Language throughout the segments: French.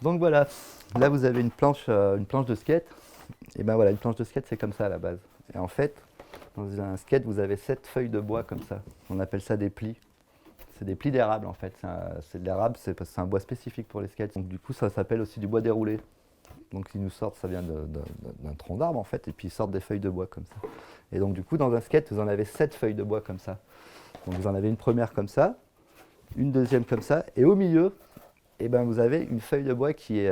Donc voilà, là vous avez une planche de skate. Et ben voilà, une planche de skate c'est comme ça à la base. Et en fait, dans un skate vous avez 7 feuilles de bois comme ça. On appelle ça des plis. C'est des plis d'érable en fait. C'est de l'érable, c'est parce que c'est un bois spécifique pour les skates. Donc du coup ça s'appelle aussi du bois déroulé. Donc ils nous sortent, ça vient d'un tronc d'arbre en fait, et puis ils sortent des feuilles de bois comme ça. Et donc du coup dans un skate vous en avez 7 feuilles de bois comme ça. Donc vous en avez une première comme ça, une deuxième comme ça, et au milieu, eh ben, vous avez une feuille de bois qui est,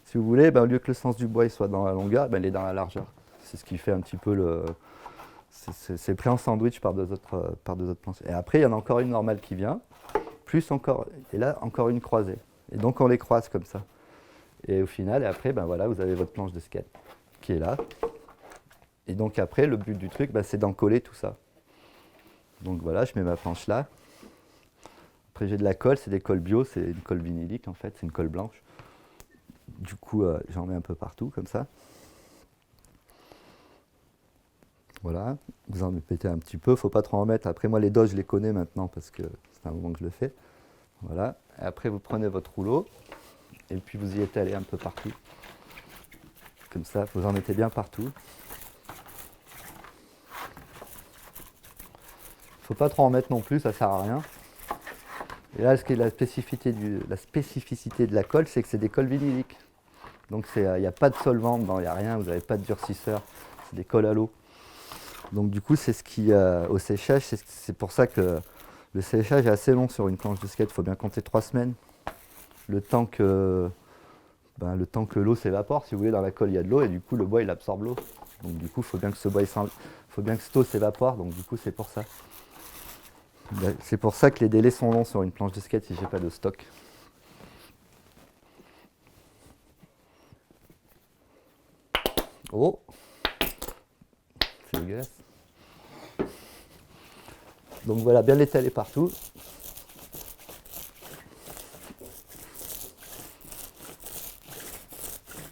si vous voulez, ben, au lieu que le sens du bois il soit dans la longueur, ben, il est dans la largeur. C'est ce qui fait un petit peu le... C'est pris en sandwich par deux autres planches. Et après, il y en a encore une normale qui vient, plus encore, et là, encore une croisée. Et donc, on les croise comme ça. Et au final, et après, ben, voilà, vous avez votre planche de skate qui est là. Et donc, après, le but du truc, ben, c'est d'en coller tout ça. Donc, voilà, je mets ma planche là. Après, j'ai de la colle, c'est des colles bio, c'est une colle vinylique en fait, c'est une colle blanche. Du coup, j'en mets un peu partout comme ça. Voilà, vous en mettez un petit peu, faut pas trop en mettre. Après, moi, les doses, je les connais maintenant parce que c'est un moment que je le fais. Voilà, et après, vous prenez votre rouleau et puis vous y étalez un peu partout. Comme ça, vous en mettez bien partout. Faut pas trop en mettre non plus, ça sert à rien. Et là, ce qui est la spécificité de la colle, c'est que c'est des colles vinyliques. Donc, il n'y a pas de solvant dedans, il n'y a rien, vous n'avez pas de durcisseur, c'est des colles à l'eau. Donc du coup, c'est ce qui, au séchage, c'est pour ça que le séchage est assez long sur une planche de skate. Il faut bien compter 3 semaines. Le temps que, le temps que l'eau s'évapore, si vous voulez, dans la colle, il y a de l'eau et du coup, le bois, il absorbe l'eau. Donc du coup, il faut bien que faut bien que cette eau s'évapore. Donc du coup, c'est pour ça. C'est pour ça que les délais sont longs sur une planche de skate si j'ai pas de stock. Oh, c'est dégueulasse. Donc voilà, bien l'étaler partout.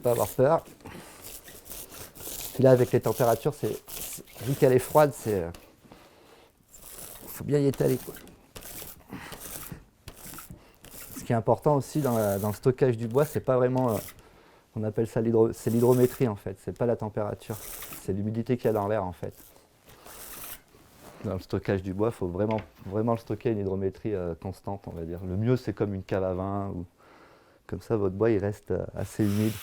Pas avoir peur. Puis là, avec les températures, vu qu'elle est froide, faut bien y étaler, quoi. Ce qui est important aussi dans le stockage du bois, c'est pas vraiment, on appelle ça c'est l'hydrométrie en fait, c'est pas la température, c'est l'humidité qu'il y a dans l'air en fait. Dans le stockage du bois, il faut vraiment le stocker à une hydrométrie constante, on va dire. Le mieux, c'est comme une cave à vin, ou comme ça, votre bois il reste assez humide.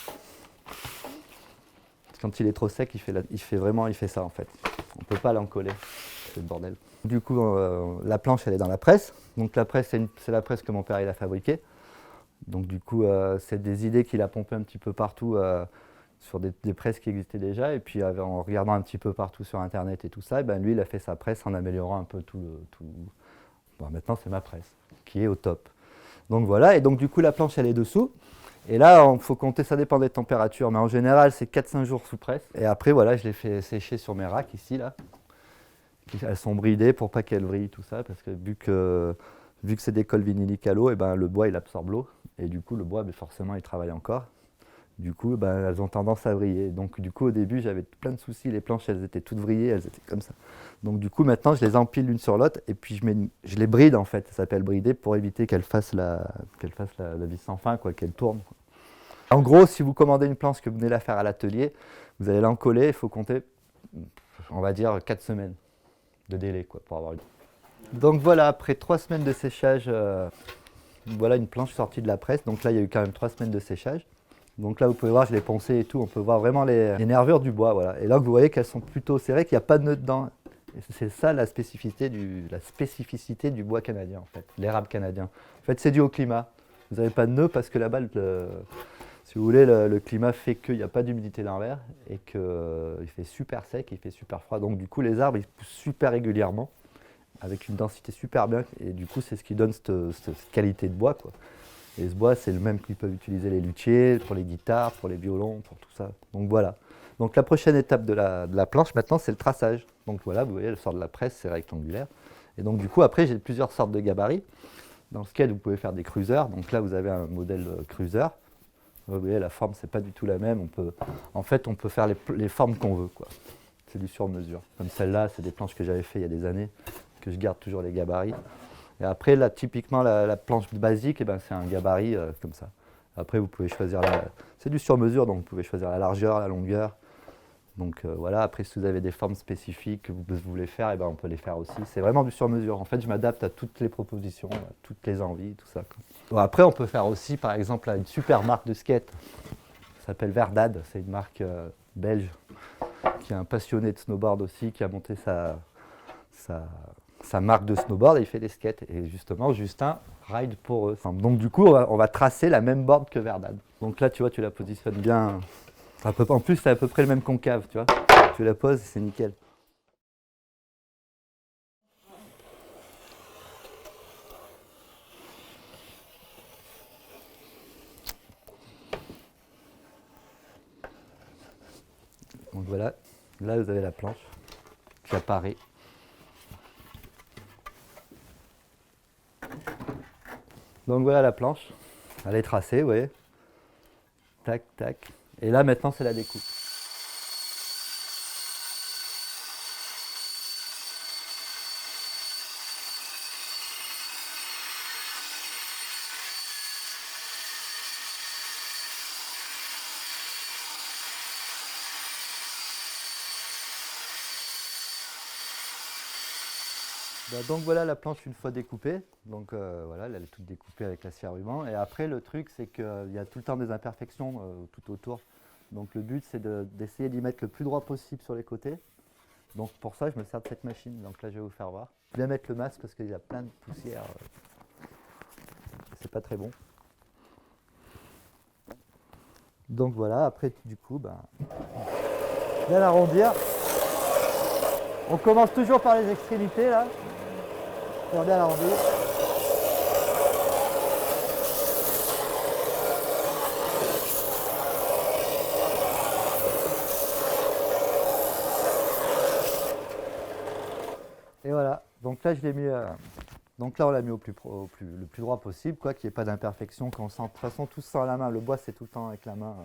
Quand il est trop sec, il fait ça en fait. On ne peut pas l'en coller, c'est le bordel. Du coup, la planche elle est dans la presse. Donc la presse, c'est la presse que mon père il a fabriquée. Donc du coup, c'est des idées qu'il a pompées un petit peu partout sur des presses qui existaient déjà. Et puis en regardant un petit peu partout sur Internet et tout ça, et ben, lui il a fait sa presse en améliorant un peu tout. Bon, maintenant c'est ma presse qui est au top. Donc voilà, et donc du coup la planche elle est dessous. Et là, il faut compter, ça dépend des températures, mais en général, c'est 4-5 jours sous presse. Et après, voilà, je les fais sécher sur mes racks ici, là. Elles sont bridées pour pas qu'elles vrillent, tout ça, parce que vu que c'est des colles vinyliques à l'eau, et ben, le bois, il absorbe l'eau. Et du coup, le bois, ben, forcément, il travaille encore. Du coup, ben, elles ont tendance à vriller. Donc, du coup, au début, j'avais plein de soucis. Les planches, elles étaient toutes vrillées, elles étaient comme ça. Donc, du coup, maintenant, je les empile l'une sur l'autre et puis je les bride, en fait. Ça s'appelle brider pour éviter qu'elles fassent la vis sans fin, quoi, qu'elles tournent. En gros, si vous commandez une planche que vous venez la faire à l'atelier, vous allez l'encoller, il faut compter, on va dire, 4 semaines de délai quoi, pour avoir une. Donc voilà, après 3 semaines de séchage, voilà une planche sortie de la presse. Donc là, il y a eu quand même 3 semaines de séchage. Donc là, vous pouvez voir, je l'ai poncé et tout, on peut voir vraiment les nervures du bois. Voilà. Et là, vous voyez qu'elles sont plutôt serrées, qu'il n'y a pas de nœud dedans. Et c'est ça la spécificité du bois canadien, en fait, l'érable canadien. En fait, c'est dû au climat. Vous n'avez pas de nœud parce que là-bas, si vous voulez, le climat fait qu'il n'y a pas d'humidité dans l'air et qu'il fait super sec, il fait super froid. Donc du coup, les arbres, ils poussent super régulièrement, avec une densité super bien. Et du coup, c'est ce qui donne cette qualité de bois, quoi. Et ce bois, c'est le même qu'ils peuvent utiliser les luthiers, pour les guitares, pour les violons, pour tout ça. Donc voilà. Donc la prochaine étape de la planche, maintenant, c'est le traçage. Donc voilà, vous voyez, elle sort de la presse, c'est rectangulaire. Et donc du coup, après, j'ai plusieurs sortes de gabarits. Dans le skate, vous pouvez faire des cruisers. Donc là, vous avez un modèle cruiser. Vous voyez, la forme, c'est pas du tout la même. En fait, on peut faire les formes qu'on veut, quoi. C'est du sur-mesure. Comme celle-là, c'est des planches que j'avais fait il y a des années, que je garde toujours les gabarits. Et après, là, typiquement, la planche basique, eh ben, c'est un gabarit comme ça. Après, vous pouvez choisir c'est du sur-mesure, donc vous pouvez choisir la largeur, la longueur. Donc voilà, après si vous avez des formes spécifiques que vous voulez faire, et ben, on peut les faire aussi. C'est vraiment du sur-mesure. En fait, je m'adapte à toutes les propositions, à toutes les envies, tout ça, quoi. Bon, après, on peut faire aussi, par exemple, une super marque de skate. Ça s'appelle Verdad, c'est une marque belge qui est un passionné de snowboard aussi, qui a monté sa marque de snowboard et il fait des skates. Et justement, Justin ride pour eux. Donc du coup, on va tracer la même board que Verdad. Donc là, tu vois, tu la positionnes bien. En plus, c'est à peu près le même concave, tu vois. Tu la poses, c'est nickel. Donc voilà, là vous avez la planche qui apparaît. Donc voilà la planche, elle est tracée, vous voyez. Tac, tac. Et là maintenant c'est la découpe. Donc voilà la planche une fois découpée. Donc voilà, elle est toute découpée avec la scie à ruban. Et après le truc c'est qu'il y a tout le temps des imperfections tout autour. Donc le but c'est d'essayer d'y mettre le plus droit possible sur les côtés. Donc pour ça je me sers de cette machine. Donc là je vais vous faire voir. Je vais mettre le masque parce qu'il y a plein de poussière. C'est pas très bon. Donc voilà, après du coup, bien l'arrondir. On commence toujours par les extrémités là. Faire bien l'arrondir. Et voilà. Donc là je l'ai mis. Donc là on l'a mis le plus droit possible, quoi, qu'il n'y ait pas d'imperfection. Quand on sent, de toute façon tout se sent à la main. Le bois c'est tout le temps avec la main.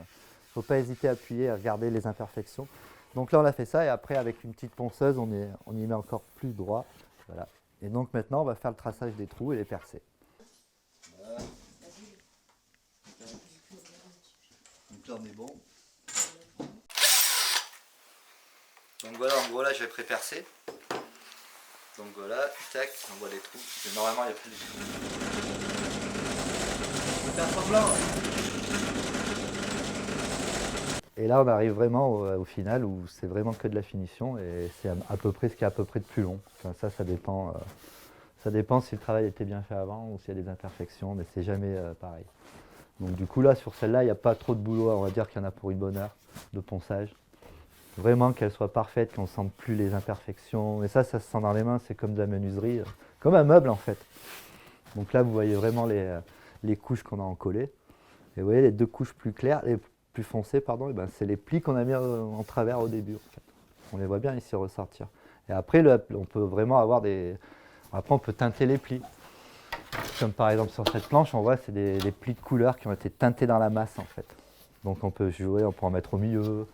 Faut pas hésiter à appuyer, à regarder les imperfections. Donc là on a fait ça et après avec une petite ponceuse on y met encore plus droit. Voilà. Et donc maintenant on va faire le traçage des trous et les percer. Voilà. Donc là on est bon. Donc voilà, en gros là je vais pré-percer. Donc voilà, tac, on voit les trous. Mais normalement il n'y a plus de trous. Je vais faire semblant. Et là on arrive vraiment au final où c'est vraiment que de la finition et c'est à peu près ce qui est à peu près de plus long. Enfin, ça dépend. Ça dépend si le travail était bien fait avant ou s'il y a des imperfections, mais c'est jamais pareil. Donc du coup là sur celle-là il n'y a pas trop de boulot, on va dire qu'il y en a pour une bonne heure de ponçage. Vraiment qu'elle soit parfaite, qu'on ne sente plus les imperfections. Et ça se sent dans les mains, c'est comme de la menuiserie, comme un meuble en fait. Donc là vous voyez vraiment les couches qu'on a encollées. Et vous voyez les deux couches plus claires, les plus foncées, pardon, et ben c'est les plis qu'on a mis en travers au début en fait. On les voit bien ici ressortir. Et après on peut vraiment avoir des. Après on peut teinter les plis. Comme par exemple sur cette planche, on voit c'est des plis de couleurs qui ont été teintés dans la masse en fait. Donc on peut jouer, on peut en mettre au milieu.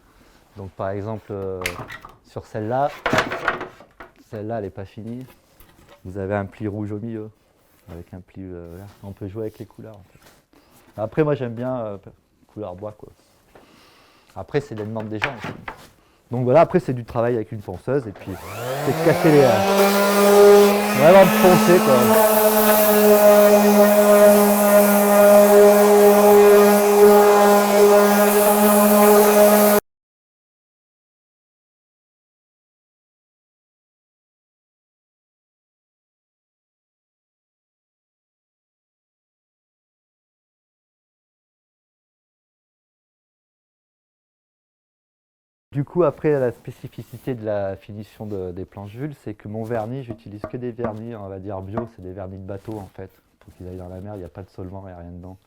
Donc par exemple sur celle-là elle n'est pas finie. Vous avez un pli rouge au milieu avec un pli vert. On peut jouer avec les couleurs en fait. Après moi j'aime bien couleur bois quoi. Après c'est des demandes des gens aussi. Donc voilà, après c'est du travail avec une ponceuse et puis c'est de casser les. Vraiment de poncer Du coup, après, la spécificité de la finition des planches Vulles, c'est que mon vernis, j'utilise que des vernis, on va dire bio, c'est des vernis de bateau en fait. Pour qu'ils aillent dans la mer, il n'y a pas de solvant, il n'y a rien dedans.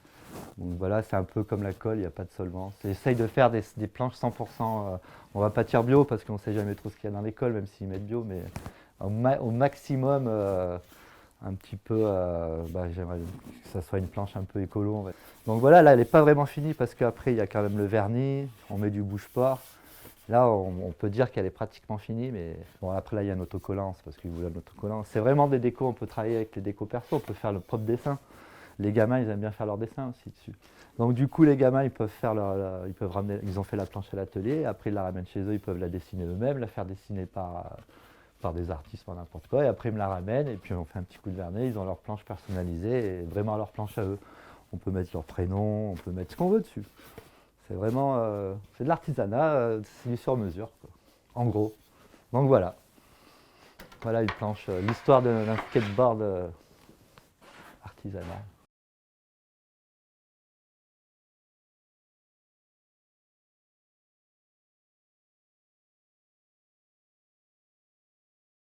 Donc voilà, c'est un peu comme la colle, il n'y a pas de solvant. J'essaye de faire des planches 100%, on va pas dire bio parce qu'on ne sait jamais trop ce qu'il y a dans les colles, même s'ils mettent bio, mais au maximum, un petit peu, j'aimerais que ça soit une planche un peu écolo. Donc voilà, là elle n'est pas vraiment finie parce qu'après il y a quand même le vernis, on met du bouche-port. Là, on peut dire qu'elle est pratiquement finie, mais bon, après là, il y a un autocollant, c'est parce qu'il voulait un autocollant. C'est vraiment des décos, on peut travailler avec les décos perso, on peut faire le propre dessin. Les gamins, ils aiment bien faire leurs dessins aussi dessus. Donc du coup, les gamins, ils peuvent faire ils peuvent ramener, ils ont fait la planche à l'atelier, après ils la ramènent chez eux, ils peuvent la dessiner eux-mêmes, la faire dessiner par des artistes, par n'importe quoi, et après ils me la ramènent, et puis on fait un petit coup de vernis, ils ont leur planche personnalisée, et vraiment leur planche à eux. On peut mettre leur prénom, on peut mettre ce qu'on veut dessus. C'est vraiment, c'est de l'artisanat, c'est du sur-mesure, quoi, en gros. Donc voilà. Voilà une planche, l'histoire d'un skateboard artisanal.